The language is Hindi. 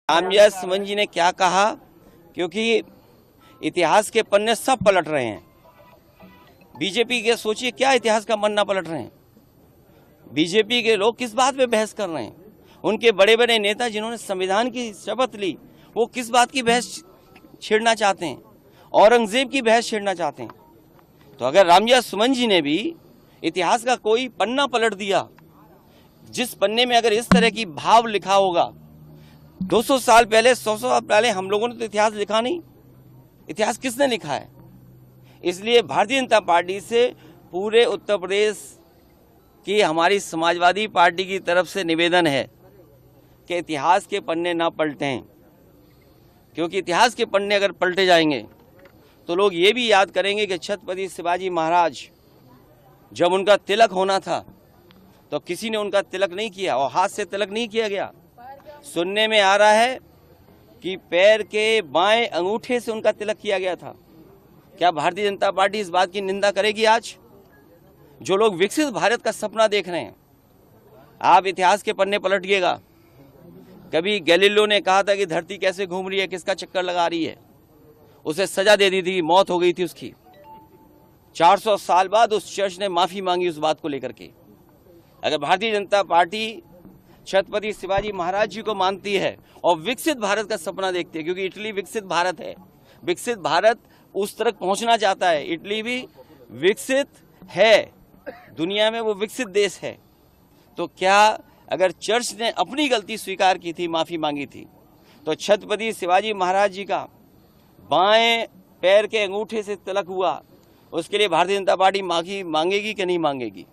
रामजय सुमन जी ने क्या कहा, क्योंकि इतिहास के पन्ने सब पलट रहे हैं। बीजेपी के सोचिए क्या इतिहास का पन्ना पलट रहे हैं। बीजेपी के लोग किस बात पे बहस कर रहे हैं। उनके बड़े बड़े नेता जिन्होंने संविधान की शपथ ली, वो किस बात की बहस छेड़ना चाहते हैं, औरंगजेब की बहस छेड़ना चाहते हैं। तो अगर रामजय सुमन जी ने भी इतिहास का कोई पन्ना पलट दिया, जिस पन्ने में अगर इस तरह की भाव लिखा होगा, 200 साल पहले 100 साल पहले हम लोगों ने तो इतिहास लिखा नहीं। इतिहास किसने लिखा है? इसलिए भारतीय जनता पार्टी से पूरे उत्तर प्रदेश की हमारी समाजवादी पार्टी की तरफ से निवेदन है कि इतिहास के पन्ने ना पलटें, क्योंकि इतिहास के पन्ने अगर पलटे जाएंगे तो लोग ये भी याद करेंगे कि छत्रपति शिवाजी महाराज जब उनका तिलक होना था तो किसी ने उनका तिलक नहीं किया और हाथ से तिलक नहीं किया गया। सुनने में आ रहा है कि पैर के बाएं अंगूठे से उनका तिलक किया गया था। क्या भारतीय जनता पार्टी इस बात की निंदा करेगी? आज जो लोग विकसित भारत का सपना देख रहे हैं, आप इतिहास के पन्ने पलटिएगा। कभी गैलीलियो ने कहा था कि धरती कैसे घूम रही है, किसका चक्कर लगा रही है, उसे सजा दे दी थी, मौत हो गई थी उसकी। 400 साल बाद उस चर्च ने माफी मांगी उस बात को लेकर के। अगर भारतीय जनता पार्टी छत्रपति शिवाजी महाराज जी को मानती है और विकसित भारत का सपना देखती है, क्योंकि इटली विकसित भारत है, विकसित भारत उस तक पहुंचना चाहता है। इटली भी विकसित है, दुनिया में वो विकसित देश है। तो क्या अगर चर्च ने अपनी गलती स्वीकार की थी, माफी मांगी थी, तो छत्रपति शिवाजी महाराज जी का बाएं पैर के अंगूठे से तिलक हुआ, उसके लिए भारतीय जनता पार्टी माफी मांगेगी कि नहीं मांगेगी?